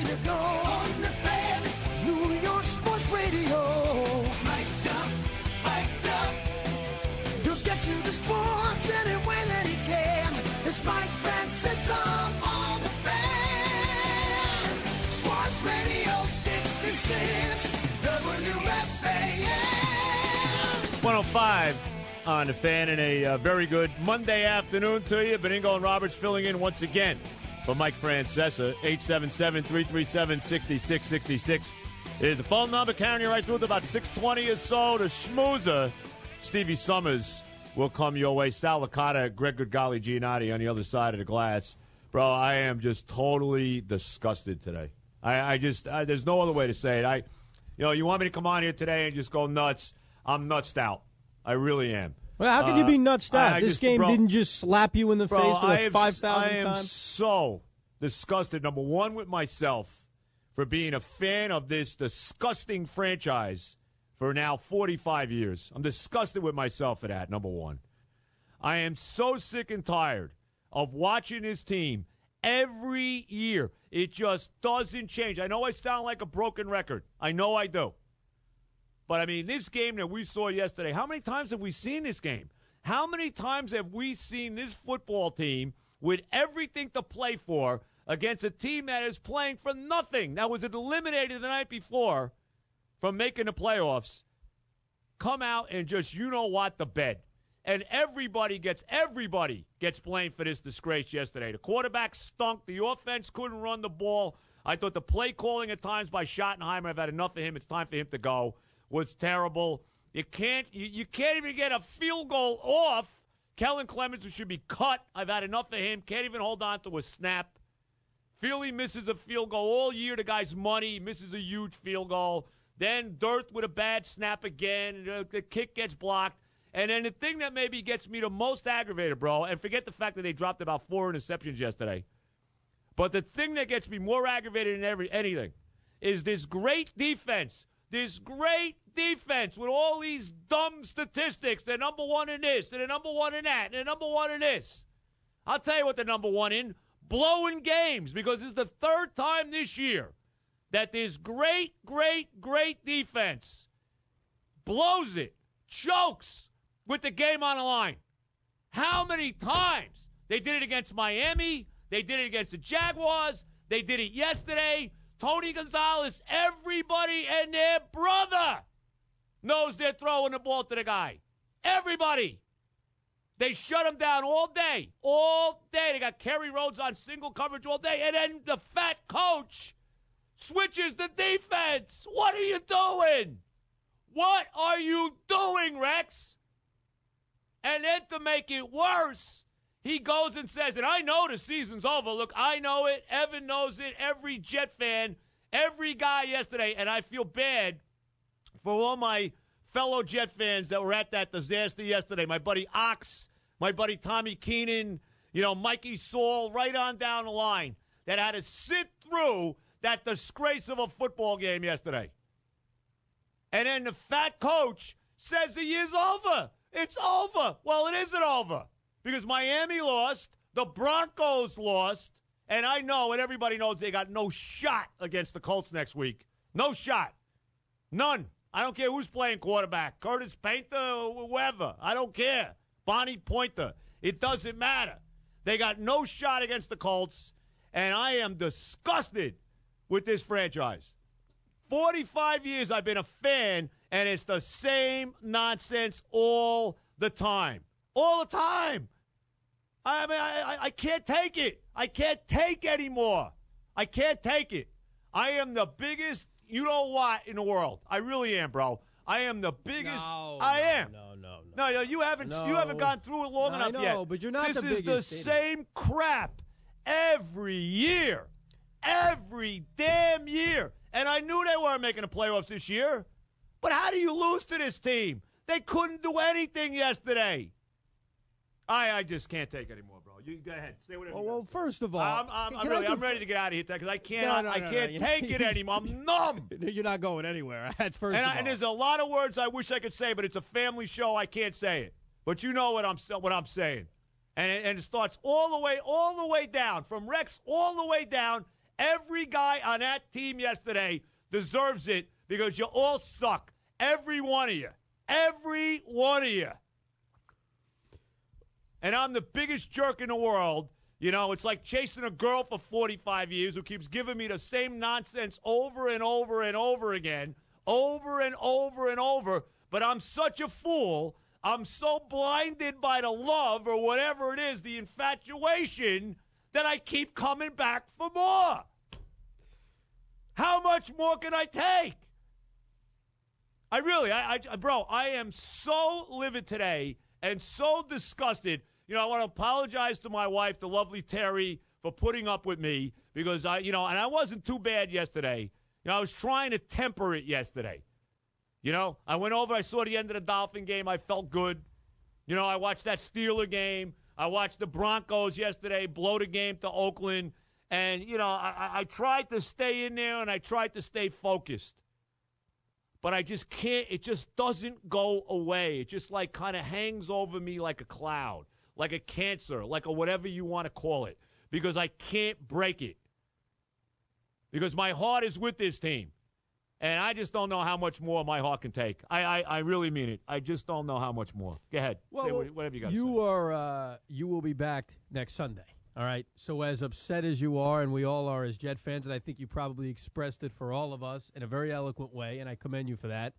to go on the fan. New York Sports Radio. Mic'd up. He'll get you the sports any way that he can. It's Mike Francis on the Fan. Sports Radio 66 WFAN. 105 on the Fan, and a very good Monday afternoon to you. Beningo and Roberts filling in once again for Mike Francesa. 877-337-6666 is the phone number. Carrying you right through to about 6:20 or so. The schmoozer, Stevie Summers, will come your way. Sal Licata, Greg Goodgolly Giannotti on the other side of the glass. Bro, I am just totally disgusted today. I just there's no other way to say it. You want me to come on here today and just go nuts? I'm nutsed out. I really am. Well, how can you be nutsed out? This game didn't just slap you in the face for 5,000 times? I am so disgusted, number one, with myself for being a fan of this disgusting franchise for now 45 years. I'm disgusted with myself for that, number one. I am so sick and tired of watching this team every year. It just doesn't change. I know I sound like a broken record. I know I do. But, I mean, this game that we saw yesterday, how many times have we seen this game? How many times have we seen this football team with everything to play for against a team that is playing for nothing, that was eliminated the night before from making the playoffs, come out and just, the bed? And everybody gets blamed for this disgrace yesterday. The quarterback stunk. The offense couldn't run the ball. I thought the play calling at times by Schottenheimer, I've had enough of him. It's time for him to go. Was terrible. You can't even get a field goal off. Kellen Clemens, who should be cut, I've had enough of him. Can't even hold on to a snap. Philly misses a field goal all year. The guy's money. He misses a huge field goal. Then Dirt with a bad snap again. The kick gets blocked. And then the thing that maybe gets me the most aggravated, bro, and forget the fact that they dropped about 4 interceptions yesterday, but the thing that gets me more aggravated than anything is this great defense. This great defense with all these dumb statistics. They're number one in this, and they're number one in that, and they're number one in this. I'll tell you what they're number one in. Blowing games, because this is the third time this year that this great defense blows it, chokes with the game on the line. How many times? They did it against Miami. They did it against the Jaguars. They did it yesterday. Tony Gonzalez, everybody and their brother knows they're throwing the ball to the guy. Everybody. They shut him down all day. All day. They got Kerry Rhodes on single coverage all day. And then the fat coach switches the defense. What are you doing? What are you doing, Rex? And then to make it worse, he goes and says, and I know the season's over. Look, I know it. Evan knows it. Every Jet fan, every guy yesterday. And I feel bad for all my fellow Jet fans that were at that disaster yesterday. My buddy Ox, my buddy Tommy Keenan, Mikey Saul, right on down the line, that had to sit through that disgrace of a football game yesterday. And then the fat coach says the year's over. It's over. Well, it isn't over. Because Miami lost, the Broncos lost, and I know, and everybody knows, they got no shot against the Colts next week. No shot. None. I don't care who's playing quarterback. Curtis Painter or whoever. I don't care. Bonnie Pointer. It doesn't matter. They got no shot against the Colts, and I am disgusted with this franchise. 45 years I've been a fan, and it's the same nonsense all the time. All the time. I mean, I can't take it. I can't take anymore. I can't take it. I am the biggest you-know-what in the world. I really am, bro. I am the biggest. I am. No, you haven't gone through it long enough yet. But you're not the biggest. This is the same crap every year. Every damn year. And I knew they weren't making the playoffs this year. But how do you lose to this team? They couldn't do anything yesterday. I just can't take it anymore, bro. You go ahead. Say whatever. Well, first of all, I'm ready to get out of here because I can't take it anymore. I'm numb. You're not going anywhere. That's first of all. And there's a lot of words I wish I could say, but it's a family show. I can't say it. But you know what I'm saying. And it starts all the way down, from Rex all the way down. Every guy on that team yesterday deserves it because you all suck. Every one of you. Every one of you. And I'm the biggest jerk in the world. You know, it's like chasing a girl for 45 years who keeps giving me the same nonsense over and over and over again. Over and over and over. But I'm such a fool. I'm so blinded by the love or whatever it is, the infatuation, that I keep coming back for more. How much more can I take? I really, bro, I am so livid today and so disgusted. You know, I want to apologize to my wife, the lovely Terry, for putting up with me because and I wasn't too bad yesterday. You know, I was trying to temper it yesterday. You know, I went over, I saw the end of the Dolphin game. I felt good. You know, I watched that Steeler game. I watched the Broncos yesterday blow the game to Oakland. And, you know, I tried to stay in there and I tried to stay focused. But I just can't. It just doesn't go away. It just, like, kind of hangs over me like a cloud, like a cancer, like a whatever you want to call it, because I can't break it. Because my heart is with this team. And I just don't know how much more my heart can take. I really mean it. I just don't know how much more. Go ahead. Well, say whatever you got to say. You will be back next Sunday. All right. So as upset as you are, and we all are as Jet fans, and I think you probably expressed it for all of us in a very eloquent way, and I commend you for that.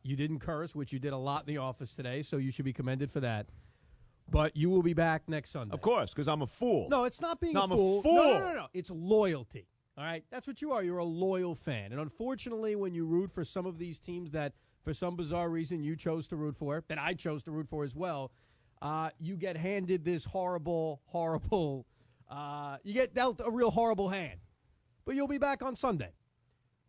You didn't curse, which you did a lot in the office today, so you should be commended for that. But you will be back next Sunday. Of course, because I'm a fool. No, it's not being a fool. I'm a fool. No. It's loyalty. All right? That's what you are. You're a loyal fan. And unfortunately, when you root for some of these teams that, for some bizarre reason, you chose to root for, that I chose to root for as well, you get handed this horrible, you get dealt a real horrible hand. But you'll be back on Sunday.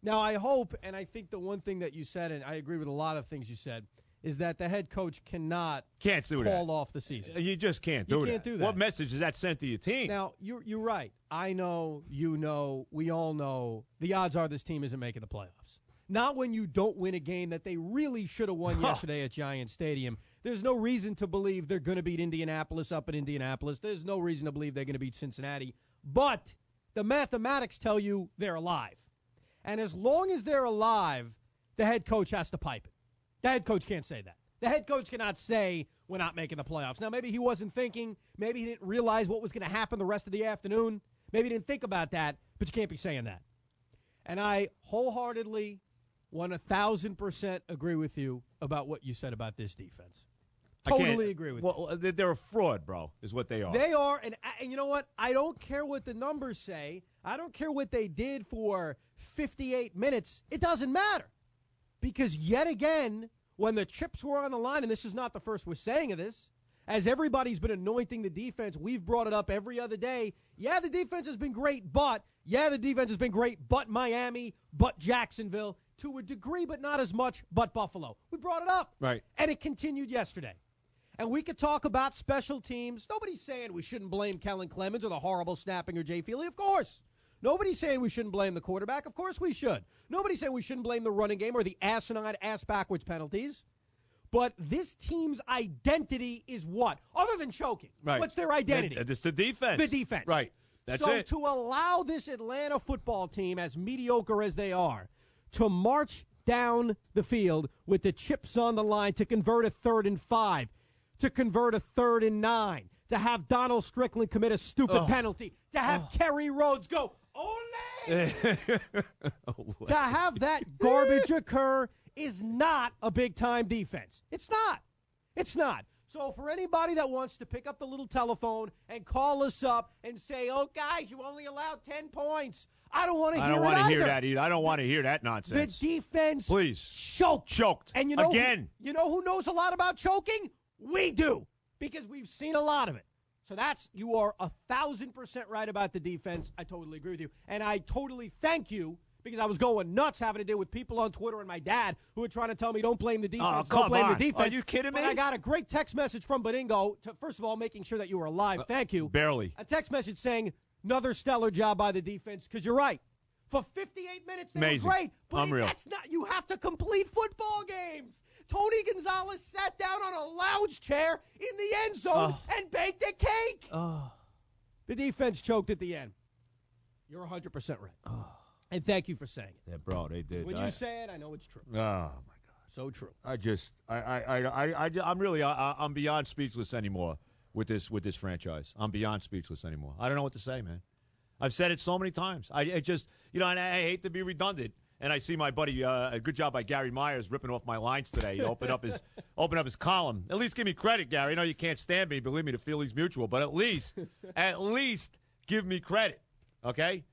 Now, I hope, and I think the one thing that you said, and I agree with a lot of things you said, is that the head coach can't call off the season. You just can't do that. You can't do that. What message is that sent to your team? Now, you're right. I know, you know, we all know the odds are this team isn't making the playoffs. Not when you don't win a game that they really should have won yesterday at Giant Stadium. There's no reason to believe they're going to beat Indianapolis up in Indianapolis. There's no reason to believe they're going to beat Cincinnati. But the mathematics tell you they're alive. And as long as they're alive, the head coach has to pipe it. The head coach can't say that. The head coach cannot say we're not making the playoffs. Now, maybe he wasn't thinking. Maybe he didn't realize what was going to happen the rest of the afternoon. Maybe he didn't think about that, but you can't be saying that. And I wholeheartedly, 1,000% agree with you about what you said about this defense. Totally agree with you. Well, they're a fraud, bro, is what they are. They are, and you know what? I don't care what the numbers say. I don't care what they did for 58 minutes. It doesn't matter. Because yet again, when the chips were on the line, and this is not the first we're saying of this, as everybody's been anointing the defense, we've brought it up every other day. Yeah, the defense has been great, but Miami, but Jacksonville, to a degree, but not as much, but Buffalo. We brought it up. Right. And it continued yesterday. And we could talk about special teams. Nobody's saying we shouldn't blame Kellen Clemens or the horrible snapping or Jay Feely. Of course. Nobody's saying we shouldn't blame the quarterback. Of course we should. Nobody's saying we shouldn't blame the running game or the asinine ass-backwards penalties. But this team's identity is what? Other than choking. Right. What's their identity? It's the defense. The defense. Right. That's so it. To allow this Atlanta football team, as mediocre as they are, to march down the field with the chips on the line to convert a 3rd and 5, to convert a 3rd and 9, to have Donald Strickland commit a stupid penalty, to have Kerry Rhodes go, Ole! To have that garbage occur is not a big-time defense. It's not. It's not. So for anybody that wants to pick up the little telephone and call us up and say, oh, guys, you only allowed 10 points, I don't want to hear it either. I don't want to hear that either. I don't want to hear that nonsense. The defense choked. And you know you know who knows a lot about choking? We do, because we've seen a lot of it. So you are 1,000% right about the defense. I totally agree with you. And I totally thank you, because I was going nuts having to deal with people on Twitter and my dad who were trying to tell me don't blame the defense, don't blame the defense. Are you kidding me? But I got a great text message from Beningo, first of all, making sure that you were alive. Thank you. Barely. A text message saying, another stellar job by the defense, because you're right. For 58 minutes, they were great. But that's not. You have to complete football games. Tony Gonzalez sat down on a lounge chair in the end zone and baked a cake. The defense choked at the end. You're 100% right. And thank you for saying it. Yeah, bro, they did. When you say it, I know it's true. Oh, my God. So true. I'm beyond speechless anymore with this franchise. I'm beyond speechless anymore. I don't know what to say, man. I've said it so many times. I just, and I hate to be redundant. And I see my buddy, a good job by Gary Myers, ripping off my lines today. He opened up his column. At least give me credit, Gary. I know you can't stand me. Believe me, the feeling's mutual. But at least give me credit, okay?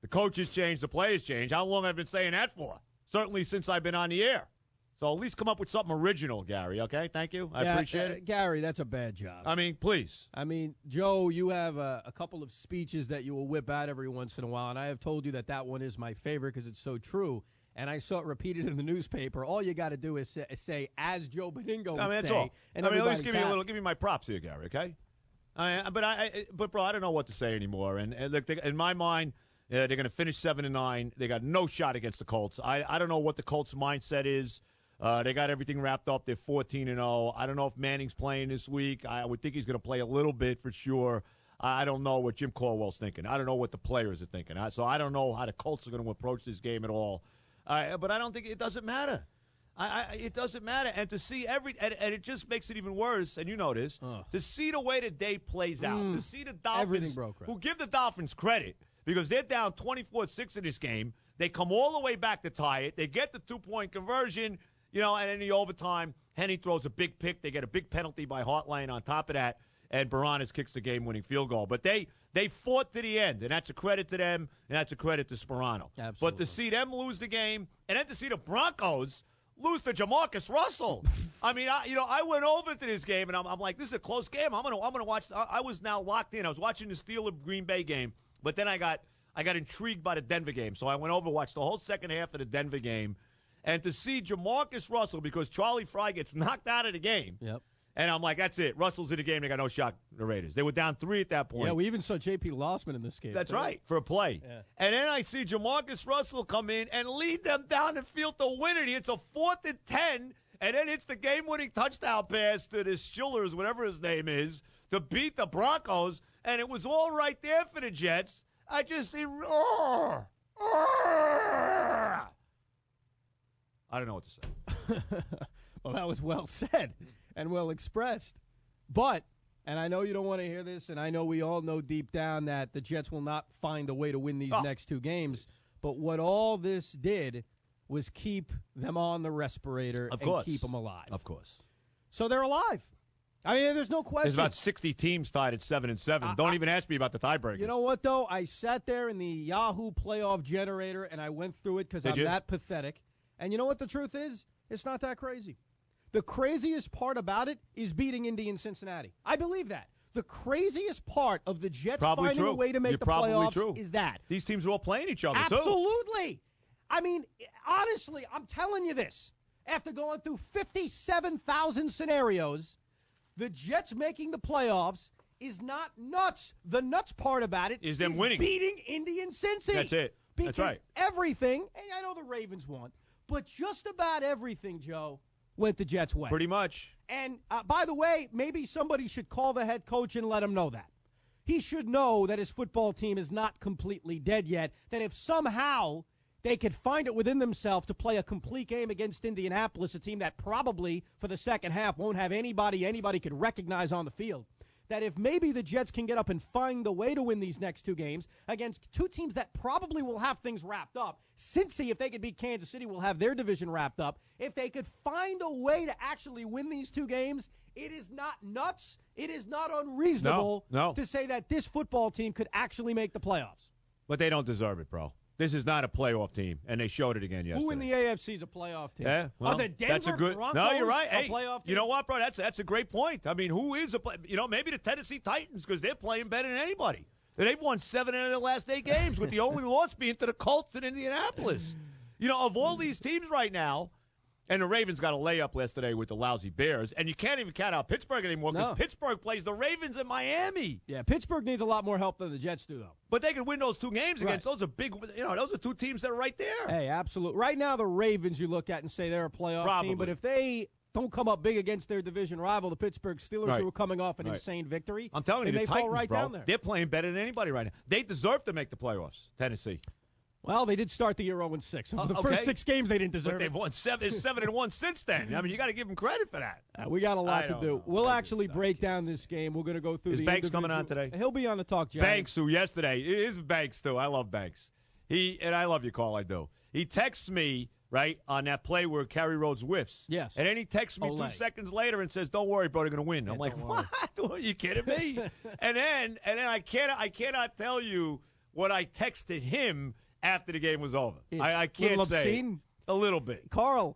The coaches change, the players change. How long have I been saying that for? Certainly since I've been on the air. So at least come up with something original, Gary, okay? Thank you. I appreciate it. Gary, that's a bad job. I mean, please. I mean, Joe, you have a couple of speeches that you will whip out every once in a while, and I have told you that one is my favorite because it's so true. And I saw it repeated in the newspaper. All you got to do is say, as Joe Beningo would that's say. all. And at least give me my props here, Gary, okay? But bro, I don't know what to say anymore. And look, in my mind, they're going to finish 7-9. They got no shot against the Colts. I don't know what the Colts' mindset is. They got everything wrapped up. They're 14-0. I don't know if Manning's playing this week. I would think he's going to play a little bit for sure. I don't know what Jim Caldwell's thinking. I don't know what the players are thinking. So I don't know how the Colts are going to approach this game at all. But I don't think it doesn't matter. It doesn't matter. And to see and it just makes it even worse, and you know this, to see the way the day plays out, to see the Dolphins, who give the Dolphins credit because they're down 24-6 in this game. They come all the way back to tie it. They get the 2-point conversion. And in the overtime, Henny throws a big pick. They get a big penalty by Hartline on top of that, and Baranas kicks the game-winning field goal. But they fought to the end, and that's a credit to them, and that's a credit to Sperano. Absolutely. But to see them lose the game, and then to see the Broncos lose to Jamarcus Russell. I mean, I went over to this game, and I'm like, this is a close game. I'm gonna watch. I was now locked in. I was watching the Steelers-Green Bay game, but then I got intrigued by the Denver game, so I went over, watched the whole second half of the Denver game. And to see Jamarcus Russell, because Charlie Fry gets knocked out of the game. Yep. And I'm like, that's it. Russell's in the game. They got no shot, the Raiders. They were down 3 at that point. Yeah, we even saw J.P. Lossman in this game. That's right, for a play. Yeah. And then I see Jamarcus Russell come in and lead them down the field to win it. It's a 4th and 10, and then it's the game-winning touchdown pass to this Schillers, whatever his name is, to beat the Broncos. And it was all right there for the Jets. I don't know what to say. Well, that was well said and well expressed. But, and I know you don't want to hear this, and I know we all know deep down that the Jets will not find a way to win these next 2 games. But what all this did was keep them on the respirator and keep them alive. Of course. So they're alive. I mean, there's no question. There's about 60 teams tied at 7-7. Don't even ask me about the tiebreakers. You know what, though? I sat there in the Yahoo playoff generator, and I went through it because I'm that pathetic. And you know what the truth is? It's not that crazy. The craziest part about it is beating Indy and Cincinnati. I believe that. The craziest part of the Jets finding a way to make the playoffs is that. These teams are all playing each other, Absolutely. too. Absolutely. I mean, honestly, I'm telling you this. After going through 57,000 scenarios, the Jets making the playoffs is not nuts. The nuts part about it is them winning. Beating Indy and Cincy. That's it. Because That's right. everything, and I know the Ravens won, but just about everything, Joe, went the Jets' way. Pretty much. And, by the way, maybe somebody should call the head coach and let him know that. He should know that his football team is not completely dead yet, that if somehow they could find it within themselves to play a complete game against Indianapolis, a team that probably for the second half won't have anybody could recognize on the field, that if maybe the Jets can get up and find the way to win these next 2 games against 2 teams that probably will have things wrapped up. Cincy, if they could beat Kansas City, will have their division wrapped up. If they could find a way to actually win these 2 games, it is not nuts. It is not unreasonable to say that this football team could actually make the playoffs. But they don't deserve it, bro. This is not a playoff team, and they showed it again yesterday. Who in the AFC is a playoff team? Yeah, well, the Denver Broncos no, you're right. a playoff team? You know what, bro? That's a great point. I mean, who is maybe the Tennessee Titans, because they're playing better than anybody. They've won 7 out of the last 8 games, with the only loss being to the Colts in Indianapolis. Of all these teams right now, and the Ravens got a layup yesterday with the lousy Bears, and you can't even count out Pittsburgh anymore because Pittsburgh plays the Ravens in Miami. Yeah, Pittsburgh needs a lot more help than the Jets do, though. But they can win those 2 games against those are big. Those are 2 teams that are right there. Hey, absolutely. Right now, the Ravens you look at and say they're a playoff team, but if they don't come up big against their division rival, the Pittsburgh Steelers, Right. who were coming off an Right. insane victory. I'm telling you, and the they Titans, fall right bro, down there. they're playing better than anybody right now. They deserve to make the playoffs, Tennessee. Well, they did start the year 0-6. So for the okay. first 6 games, they didn't deserve But they've it. won 7-1 since then. I mean, you got to give them credit for that. We got a lot I to don't do. know. We'll I actually just- break down this game. We're going to go through Is the Banks coming on individual- today? He'll be on the Talk Giants. Banks, who yesterday is Banks too. I love Banks. And I love you, Carl. I do. He texts me right on that play where Kerry Rhodes whiffs. Yes. And then he texts me Olay. 2 seconds later and says, "Don't worry, bro, they're going to win." I'm like, don't worry. "What? Are you kidding me?" and then I cannot tell you what I texted him after the game was over. It's I a can't little say obscene. a little bit. Carl,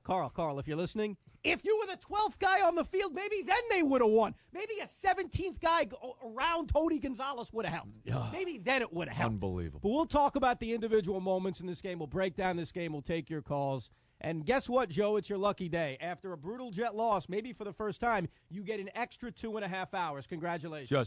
if you're listening, if you were the 12th guy on the field, maybe then they would have won. Maybe a 17th guy around Tony Gonzalez would have helped. Yeah. Maybe then it would have helped. Unbelievable. But we'll talk about the individual moments in this game. We'll break down this game. We'll take your calls. And guess what, Joe? It's your lucky day. After a brutal Jet loss, maybe for the first time, you get an extra 2.5 hours. Congratulations. Just